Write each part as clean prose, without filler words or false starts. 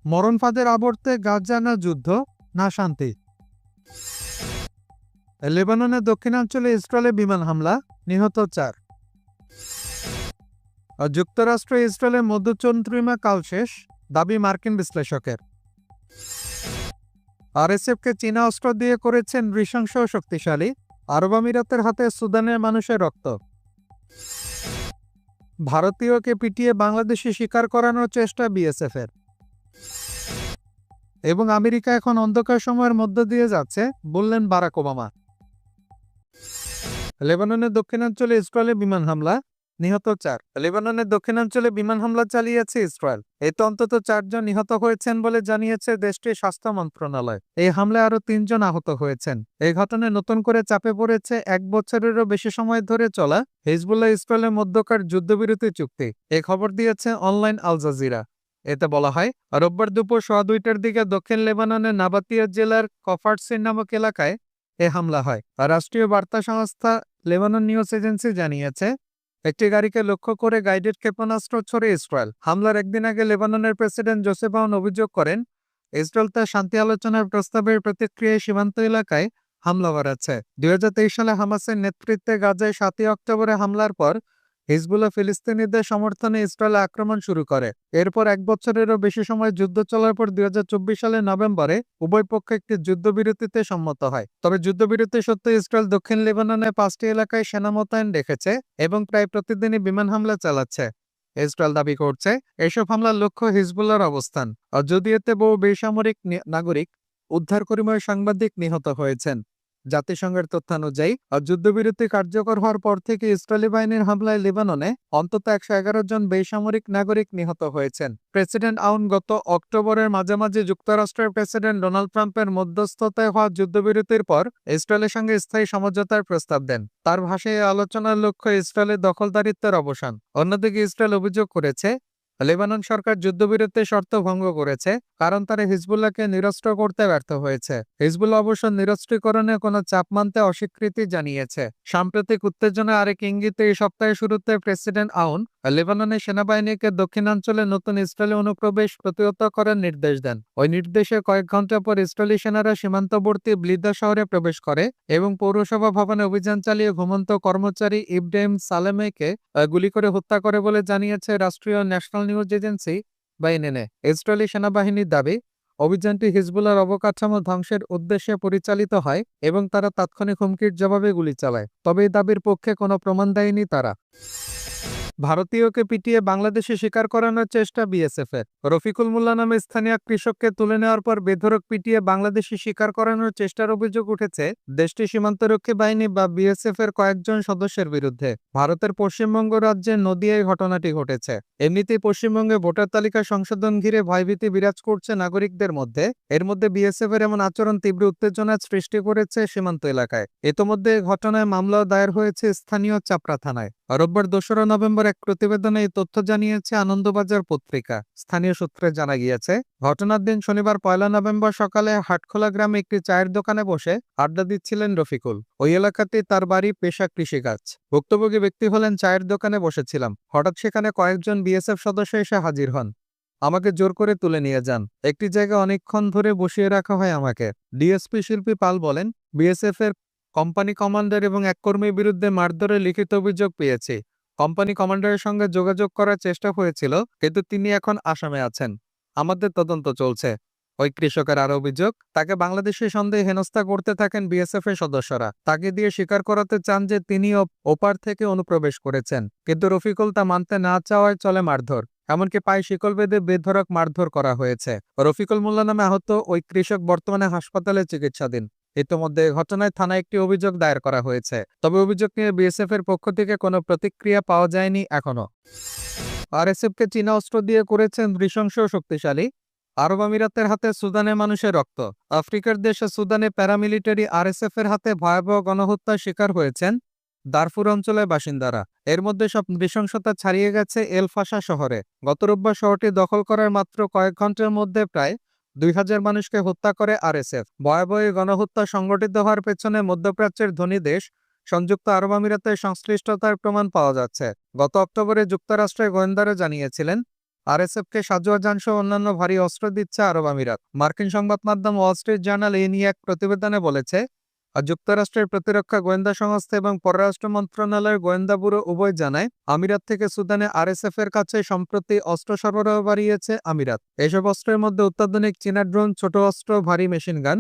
মরণ ফাঁদের আবর্তে গাজা না যুদ্ধ না শান্তি। লেবাননের দক্ষিণাঞ্চলে ইসরায়েলে বিমান হামলা, নিহত 4। যুক্তরাষ্ট্র ইসরায়েলের মধ্যচন্দ্রিমা কাল শেষ, দাবি মার্কিন বিশ্লেষকের। আরএসএফকে চীনা অস্ত্র দিয়ে করেছেন নৃশংস শক্তিশালী, আরব আমিরাতের হাতে সুদানের মানুষের রক্ত। ভারতীয়কে পিটিয়ে বাংলাদেশি শিকার করানোর চেষ্টা বিএসএফের। এবং আমেরিকা এখন অন্ধকার সময়ের মধ্য দিয়ে যাচ্ছে, বললেন বারাক ওবামা। লেবাননের দক্ষিণাঞ্চলে ইসরায়েলে বিমান হামলা, নিহত 4। লেবাননের দক্ষিণাঞ্চলে বিমান হামলা চালিয়েছে ইসরায়েল। এতে অন্তত 4 জন নিহত হয়েছেন বলে জানিয়েছে দেশটির স্বাস্থ্য মন্ত্রণালয়। এই হামলায় আরও 3 জন আহত হয়েছেন। এই ঘটনায় নতুন করে চাপে পড়েছে 1 বছরেরও বেশি সময় ধরে চলা হিজবুল্লাহ ইসরায়েলের মধ্যকার যুদ্ধবিরতি চুক্তি। এই খবর দিয়েছে অনলাইন আল জাজিরা। এতে বলা হয়, রোববার দুপুর 2:15টার দিকে দক্ষিণ লেবাননের নাবাতিয়া জেলার কফারসিন নামক এলাকায় এ হামলা হয়। রাষ্ট্রীয় বার্তা সংস্থা লেবানন নিউজ এজেন্সি জানিয়েছে, একটি গাড়িকে লক্ষ্য করে গাইডেড ক্ষেপণাস্ত্র ছোড়ে ইসরায়েল। হামলার একদিন আগে লেবাননের প্রেসিডেন্ট জোসেফ আউন অভিযোগ করেন, ইসরায়েল তার শান্তি আলোচনার প্রস্তাবের প্রতিক্রিয়ায় সীমান্ত এলাকায় হামলা বাড়াচ্ছে। 2023 সালে হামাসের নেতৃত্বে গাজায় 7ই অক্টোবরে হামলার পর হিজবুল্লাহ ফিলিস্তিনিদের সমর্থনে ইসরায়েলে আক্রমণ শুরু করে। এরপর 1 বছরেরও বেশি সময় যুদ্ধ চলার পর 2024 সালের নভেম্বরে উভয় পক্ষ একটি যুদ্ধবিরতিতে সম্মত হয়। তবে যুদ্ধবিরতি সত্ত্বেও ইসরায়েল দক্ষিণ লেবাননে 5টি এলাকায় সেনা মোতায়েন রেখেছে এবং প্রায় প্রতিদিনই বিমান হামলা চালাচ্ছে। ইসরায়েল দাবি করছে, এসব হামলার লক্ষ্য হিজবুল্লাহর অবস্থান। আর যদি এতে বহু বেসামরিক নাগরিক, উদ্ধারকর্মী ও সাংবাদিক নিহত হয়েছেন। জাতিসংঘের তথ্যানুযায়ী যুদ্ধবিরতি কার্যকর হওয়ার পর থেকে ইসরায়েলি বাহিনীর হামলায় লেবাননে অন্তত 111 জন বেসামরিক নাগরিক নিহত হয়েছেন। প্রেসিডেন্ট আউন গত অক্টোবরের মাঝামাঝি যুক্তরাষ্ট্রের প্রেসিডেন্ট ডোনাল্ড ট্রাম্পের মধ্যস্থতায় হওয়া যুদ্ধবিরতির পর ইসরায়েলের সঙ্গে স্থায়ী সমঝোতার প্রস্তাব দেন। তার ভাষায় এই আলোচনার লক্ষ্য ইসরায়েলের দখলদারিত্বের অবসান। অন্যদিকে ইসরায়েল অভিযোগ করেছে, লেবানন সরকার যুদ্ধবিরতির শর্ত ভঙ্গ করেছে কারণ তারা হিজবুল্লাহকে নিরস্ত্র করতে ব্যর্থ হয়েছে। হিজবুল্লাহ অবশ্য নিরস্ত্রীকরণে কোনো চাপ মানতে অস্বীকৃতি জানিয়েছে। সাম্প্রতিক উত্তেজনা আরেক ইঙ্গিতে এই সপ্তাহের শুরুতে প্রেসিডেন্ট আউন লেবাননের সেনাবাহিনীকে দক্ষিণাঞ্চলে নতুন ইসরায়েলি অনুপ্রবেশ প্রতিহত করার নির্দেশ দেন। ওই নির্দেশে কয়েক ঘন্টা পর ইসরায়েলি সেনারা সীমান্তবর্তী ব্লিদা শহরে প্রবেশ করে এবং পৌরসভা ভবনে অভিযান চালিয়ে ঘুমন্ত কর্মচারী ইব্রাহিম সালেমেকে গুলি করে হত্যা করে বলে জানিয়েছে রাষ্ট্রীয় ন্যাশনাল নিউজ এজেন্সি বা এনএনএ। ইসরায়েলি সেনাবাহিনীর দাবি, অভিযানটি হিজবুল্লাহর অবকাঠামো ধ্বংসের উদ্দেশ্যে পরিচালিত হয় এবং তারা তাৎক্ষণিক হুমকির জবাবে গুলি চালায়। তবে এই দাবির পক্ষে কোনো প্রমাণ দেয়নি তারা। ভারতীয়কে পিটিয়ে বাংলাদেশে শিকার করানোর চেষ্টা বিএসএফের। রফিকুল মোল্লা নামে স্থানীয় কৃষককে তুলে নেওয়ার পর বেধড়ক পিটিয়ে বাংলাদেশে শিকার করানোর চেষ্টার অভিযোগ উঠেছে দেশটির সীমান্তরক্ষী বাহিনী বা বিএসএফ এর কয়েকজন সদস্যের বিরুদ্ধে। ভারতের পশ্চিমবঙ্গ রাজ্যের নদিয়ায় ঘটনাটি ঘটেছে। এমনিতেই পশ্চিমবঙ্গে ভোটার তালিকা সংশোধন ঘিরে ভয়ভীতি বিরাজ করছে নাগরিকদের মধ্যে। এর মধ্যে বিএসএফ এর এমন আচরণ তীব্র উত্তেজনার সৃষ্টি করেছে সীমান্ত এলাকায়। ইতোমধ্যে ঘটনায় মামলাও দায়ের হয়েছে স্থানীয় চাপড়া থানায়। রোববার 2রা নভেম্বর এক প্রতিবেদনে এই তথ্য জানিয়েছে আনন্দবাজার পত্রিকা। স্থানীয় সূত্রে জানা গিয়েছে, ঘটনার দিন শনিবার 1 নভেম্বর সকালে হাটখোলা গ্রামে একটি চায়ের দোকানে বসে আড্ডা দিচ্ছিলেন রফিকুল। ওই এলাকাতেই তার বাড়ি, পেশা কৃষিকাজ। ভুক্তভোগী ব্যক্তি হলেন, চায়ের দোকানে বসেছিলাম, হঠাৎ সেখানে কয়েকজন বিএসএফ সদস্য এসে হাজির হন। আমাকে জোর করে তুলে নিয়ে যান। একটি জায়গায় অনেকক্ষণ ধরে বসিয়ে রাখা হয় আমাকে। ডিএসপি শিল্পী পাল বলেন, বিএসএফ এর কোম্পানি কমান্ডার এবং এক কর্মীর বিরুদ্ধে মারধরের লিখিত অভিযোগ পেয়েছি। কোম্পানি কমান্ডারের সঙ্গে যোগাযোগ করার চেষ্টা হয়েছিল, কিন্তু তিনি এখন আসামে আছেন। আমাদের তদন্ত চলছে। ওই কৃষকের আরো অভিযোগ, তাকে বাংলাদেশি সন্দেহে হেনস্থা করতে থাকেন বিএসএফ এর সদস্যরা। তাকে দিয়ে স্বীকার করাতে চান যে তিনি ওপার থেকে অনুপ্রবেশ করেছেন, কিন্তু রফিকুল তা মানতে না চাওয়ায় চলে মারধর। এমনকি পায়ে শিকল বেঁধে বেধড়ক মারধর করা হয়েছে। রফিকুল মোল্লা নামে আহত ওই কৃষক বর্তমানে হাসপাতালে চিকিৎসাধীন। ইতিমধ্যে ঘটনায় থানায় একটি অভিযোগ দায়ের করা হয়েছে। তবে অভিযোগ নিয়ে বিএসএফ এর পক্ষ থেকে কোনো প্রতিক্রিয়া পাওয়া যায়নি এখনো। আরএসএফকে চীনা অস্ত্র দিয়ে করেছেন নৃশংস শক্তিশালী, আরব আমিরাতের হাতে সুদানের মানুষের রক্ত। আফ্রিকার দেশে সুদানে প্যারামিলিটারি আরএসএফ এর হাতে ভয়াবহ গণহত্যার শিকার হয়েছেন দারফুর অঞ্চলের বাসিন্দারা। এর মধ্যে সব নৃশংসতা ছাড়িয়ে গেছে এল ফাশা শহরে। গত রোববার শহরটি দখল করার মাত্র কয়েক ঘন্টার মধ্যে প্রায় 2000 মানুষকে হত্যা করে আরএসএফ। ভয়াবহ গণহত্যা সংগঠিত হওয়ার পেছনে মধ্যপ্রাচ্যের ধনী দেশ সংযুক্ত আরব আমিরাতের সংশ্লিষ্টতার প্রমাণ পাওয়া যাচ্ছে। গত অক্টোবরে যুক্তরাষ্ট্রের গোয়েন্দারা জানিয়েছিলেন, আরএসএফকে সাঁজোয়া যান সহ অন্যান্য ভারী অস্ত্র দিচ্ছে আরব আমিরাত। মার্কিন সংবাদ মাধ্যম ওয়াল স্ট্রিট জার্নাল এই নিয়ে এক প্রতিবেদনে বলেছে, যুক্তরাষ্ট্রের প্রতিরক্ষা গোয়েন্দা সংস্থা এবং পররাষ্ট্র মন্ত্রণালয়ের গোয়েন্দা ব্যুরো উভয় জানায়, আমিরাত থেকে সুদানে আরএসএফ এর কাছে সম্প্রতি অস্ত্র সরবরাহ বাড়িয়েছে আমিরাত। এসব অস্ত্রের মধ্যে অত্যাধুনিক চীনা ড্রোন, ছোট অস্ত্র, ভারী মেশিনগান,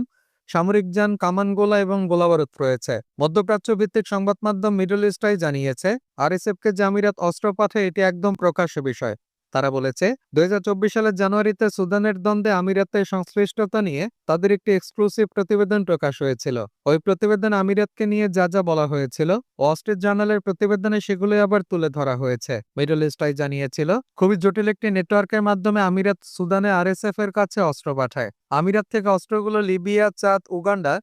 সামরিক যান, কামান, গোলা এবং গোলাবারুদ রয়েছে। মধ্যপ্রাচ্য ভিত্তিক সংবাদ মাধ্যম মিডল ইস্টাই জানিয়েছে, আরএসএফকে যে আমিরাত অস্ত্র পাঠায় এটি একদম প্রকাশ্য বিষয়। তারা বলেছে, 2024 সালের জানুয়ারিতে সুদানের দ্বন্দ্বে আমিরাতের সংশ্লিষ্টতা নিয়ে তাদের একটি এক্সক্লুসিভ প্রতিবেদন প্রকাশ হয়েছিল। ওই প্রতিবেদনে আমিরাতকে নিয়ে যা যা বলা হয়েছিল, ওয়াল স্ট্রিট জার্নালের প্রতিবেদনে সেগুলোই আবার তুলে ধরা হয়েছে। মিডল ইস্টাই জানিয়েছিল, খুবই জটিল একটি নেটওয়ার্কের মাধ্যমে আমিরাত সুদানে আরএসএফ এর কাছে অস্ত্র পাঠায়। আমিরাত থেকে অস্ত্রগুলো লিবিয়া, চাদ, উগান্ডা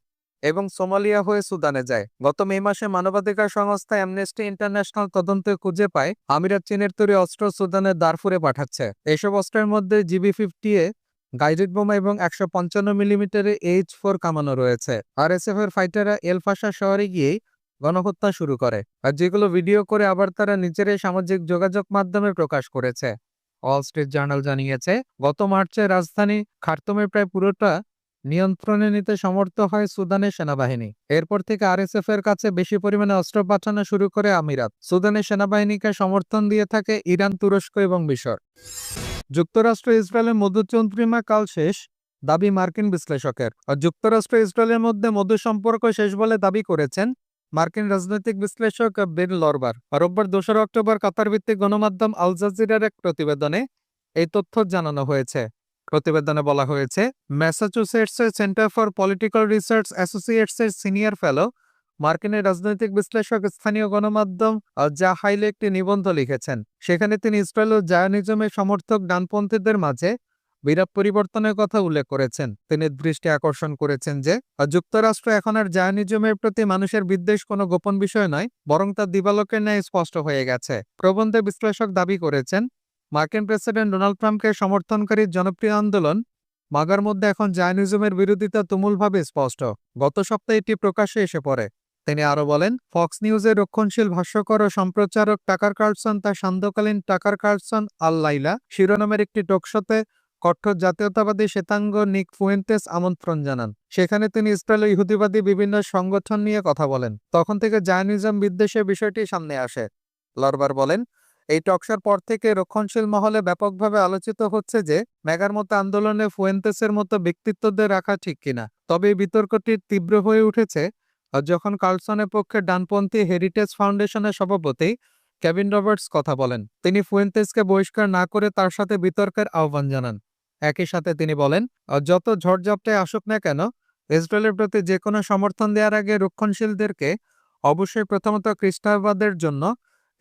এবং সোমালিয়া হয়ে সুদানে যায়। গত মে মাসে মানবাধিকার সংস্থা অ্যামনেস্টি ইন্টারন্যাশনাল তদন্তে খুঁজে পায়, আমিরাত চীনের তৈরি অস্ত্র সুদানের দারফুরে পাঠাচ্ছে। এসব অস্ত্রের মধ্যে জিবি-50A গাইডেড বোমা এবং 155 মিলিমিটারের H4 কামানো রয়েছে। আরএসএফ এর ফাইটাররা এল ফাশা শহরে গিয়ে গণহত্যা শুরু করে, আর যেগুলো ভিডিও করে আবার তারা নিজেরাই সামাজিক যোগাযোগ মাধ্যমে প্রকাশ করেছে। ওয়াল স্ট্রিট জার্নাল জানিয়েছে, গত মার্চে রাজধানী খার্তুমের প্রায় পুরোটা নিয়ন্ত্রণে নিতে সমর্থ হয় সুদানের সেনাবাহিনী। এরপর থেকে আরএসএফ এর কাছে বেশি পরিমাণে অস্ত্র পাঠানো শুরু করে আমিরাত। সুদানের সেনাবাহিনীকে সমর্থন দিয়ে থাকে ইরান, তুরস্ক এবং মিশর। যুক্তরাষ্ট্র ইসরায়েলের মধুচন্দ্রিমা কাল শেষ, দাবি মার্কিন বিশ্লেষকের। আর যুক্তরাষ্ট্র ইসরায়েলের মধ্যে মধু সম্পর্ক শেষ বলে দাবি করেছেন মার্কিন রাজনৈতিক বিশ্লেষক বেন লরবার। রোববার 2 অক্টোবর কাতার ভিত্তিক গণমাধ্যম আল জাজিরার এক প্রতিবেদনে এই তথ্য জানানো হয়েছে। প্রতিবেদনে বলা হয়েছে, ম্যাসাচুসেটসের সেন্টার ফর পলিটিক্যাল রিসার্চ অ্যাসোসিয়েটসের সিনিয়র ফেলো, মার্কিনের রাজনৈতিক বিশ্লেষক স্থানীয় গণমাধ্যম যা হাইলে একটি নিবন্ধ লিখেছেন। সেখানে তিনি ইসরায়েল ও জায়নিজমের সমর্থক ডানপন্থীদের মাঝে বিরাট পরিবর্তনের কথা উল্লেখ করেছেন। তিনি দৃষ্টি আকর্ষণ করেছেন যে যুক্তরাষ্ট্র এখন আর জায়নিজমের প্রতি মানুষের বিদ্বেষ কোনো গোপন বিষয় নয়, বরং তা দিবালোকের ন্যায় স্পষ্ট হয়ে গেছে। প্রবন্ধে বিশ্লেষক দাবি করেছেন, মার্কিন প্রেসিডেন্ট ডোনাল্ড ট্রাম্পকে সমর্থনকারী জনপ্রিয় আন্দোলন মাগার মধ্যে এখন জায়নিজমের বিরোধিতা তুমুলভাবে স্পষ্ট। গত সপ্তাহে এটি প্রকাশ্যে এসে পড়ে। তিনি আরও বলেন, ফক্স নিউজের রক্ষণশীল ভাষ্যকর ও সম্প্রচারক টাকার কার্লসন তার সান্ধ্যকালীন টাকার কার্লসন আল লাইলা শিরোনামের একটি টকশোতে কঠোর জাতীয়তাবাদী শ্বেতাঙ্গ নিক ফুয়েন্তেস আমন্ত্রণ জানান। সেখানে তিনি ইসরায়েল ও ইহুদিবাদী বিভিন্ন সংগঠন নিয়ে কথা বলেন। তখন থেকে জায়নিজম বিদ্বেষের বিষয়টি সামনে আসে। লরবার বলেন, এই টকশোর পর থেকে রক্ষণশীল মহলে ব্যাপকভাবে আলোচিত হচ্ছে যে মেগার মতো আন্দোলনে ফুয়েন্তেসের মতো ব্যক্তিত্বদের রাখা ঠিক কিনা। তবে এই বিতর্কটি তীব্র হয়ে উঠেছে যখন কার্লসনের পক্ষে ডানপন্থী হেরিটেজ ফাউন্ডেশনের সভাপতি কেভিন রবার্টস কথা বলেন। তিনি ফুয়েন্তেসকে বহিষ্কার না করে তার সাথে বিতর্কের আহ্বান জানান। একই সাথে তিনি বলেন, যত ঝড়ঝাপটায় আসুক না কেন, ইসরায়েলের প্রতি যে কোনো সমর্থন দেওয়ার আগে রক্ষণশীলদেরকে অবশ্যই প্রথমত খ্রিস্টানবাদের জন্য,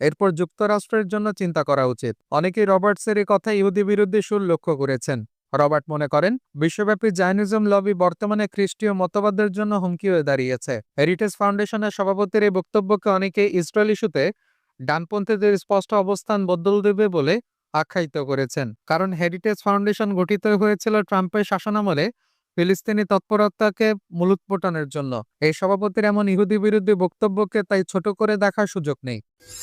এরপর যুক্তরাষ্ট্রের জন্য চিন্তা করা উচিত। অনেকেই রবার্টসের এই কথা ইহুদি বিরোধী সুর লক্ষ্য করেছেন। রবার্ট মনে করেন, বিশ্বব্যাপী জায়নিজম লবি বর্তমানে খ্রিস্টীয় মতবাদের জন্য হুমকি হয়ে দাঁড়িয়েছে। হেরিটেজ ফাউন্ডেশনের সভাপতির এই বক্তব্যকে অনেকে ইসরায়েল ইস্যুতে ডানপন্থীদের স্পষ্ট অবস্থান বদল দেবে বলে আখ্যায়িত করেছেন। কারণ হেরিটেজ ফাউন্ডেশন গঠিত হয়েছিল ট্রাম্পের শাসনামলে ফিলিস্তিনি তৎপরতাকে মূলোৎপাটনের জন্য। এই সভাপতির এমন ইহুদি বিরোধী বক্তব্যকে তাই ছোট করে দেখার সুযোগ নেই।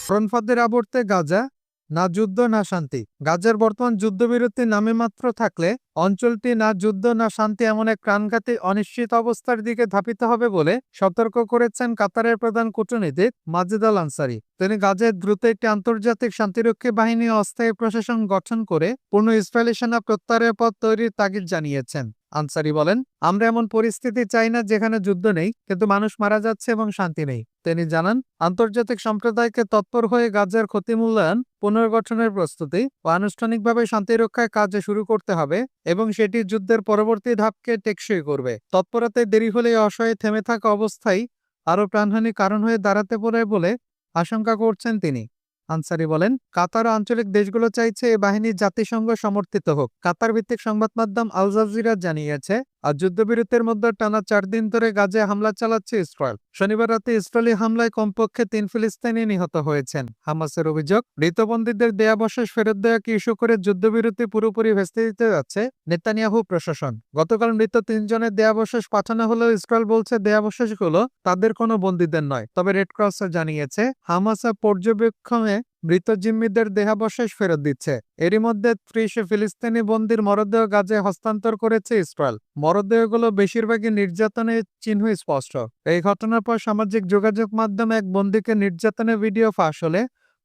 ফ্রন্টফাদের আবর্তে গাজা, না যুদ্ধ না শান্তি। গাজার বর্তমান যুদ্ধবিরতি নামে মাত্র থাকলে অঞ্চলটি না যুদ্ধ না শান্তি এমন এক প্রাণঘাতী অনিশ্চিত অবস্থার দিকে ধাবিত হবে বলে সতর্ক করেছেন কাতারের প্রধান কূটনীতিক মাজেদ আল আনসারি। তিনি গাজায় দ্রুত একটি আন্তর্জাতিক শান্তিরক্ষী বাহিনী ও অস্থায়ী প্রশাসন গঠন করে পূর্ণ ইসরায়েলি সেনা প্রত্যাহারের পথ তৈরির তাগিদ জানিয়েছেন। আনসারি বলেন, আমরা এমন পরিস্থিতি চাই না যেখানে যুদ্ধ নেই কিন্তু মানুষ মারা যাচ্ছে এবং শান্তি নেই। তিনি জানান, আন্তর্জাতিক সম্প্রদায়কে তৎপর হয়ে গাজার ক্ষতি মূল্যায়ন, পুনর্গঠনের প্রস্তুতি ও আনুষ্ঠানিকভাবে শান্তি রক্ষায় কাজ শুরু করতে হবে এবং সেটি যুদ্ধের পরবর্তী ধাপকে টেকসই করবে। তৎপরতায় দেরি হলে অসহায় থেমে থাকা অবস্থায় আরও প্রাণহানির কারণ হয়ে দাঁড়াতে পারে বলে আশঙ্কা করছেন তিনি। আনসারি বলেন, কাতার ও আঞ্চলিক দেশগুলো চাইছে এই বাহিনী জাতিসংঘ সমর্থিত হোক। কাতার ভিত্তিক সংবাদ মাধ্যম আল জাজিরা জানিয়েছে, আর যুদ্ধবিরতির মধ্যে টানা 4 দিন ধরে গাজায় হামলা চালাচ্ছে ইসরায়েল। শনিবার রাতে ইসরায়েলি হামলায় কমপক্ষে 3 ফিলিস্তিনি নিহত হয়েছেন। হামাসের অভিযোগ, মৃতবন্দীদের দেয়াবশেষ ফেরত দেওয়াকে ইস্যু করে যুদ্ধবিরতি পুরোপুরি ভেস্তে দিতে যাচ্ছে নেতানিয়াহু প্রশাসন। গতকাল মৃত 3 জনের দেয়াবশেষ পাঠানো হলেও ইসরায়েল বলছে দেয়াবশেষগুলো তাদের কোনো বন্দীদের নয়। তবে রেড ক্রস জানিয়েছে, হামাস পর্যবেক্ষণে মৃত জিম্মিদের দেহাবশেষ ফেরত দিচ্ছে। এরই মধ্যে 30 ফিলিস্তিনি বন্দির মরদেহ গাজায় হস্তান্তর করেছে ইসরায়েল। মরদেহগুলো বেশিরভাগই নির্যাতনের চিহ্ন স্পষ্ট। এই ঘটনার পর সামাজিক যোগাযোগ মাধ্যমে এক বন্দীকে নির্যাতনের ভিডিও ফাঁস হলে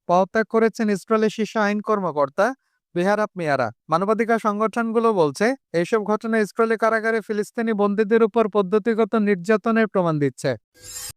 পদত্যাগ করেছেন ইসরায়েলের শীর্ষ আইন কর্মকর্তা বেহারাপ মিয়ারা। মানবাধিকার সংগঠনগুলো বলছে, এইসব ঘটনা ইসরায়েলি কারাগারে ফিলিস্তিনি বন্দীদের উপর পদ্ধতিগত নির্যাতনের প্রমাণ দিচ্ছে।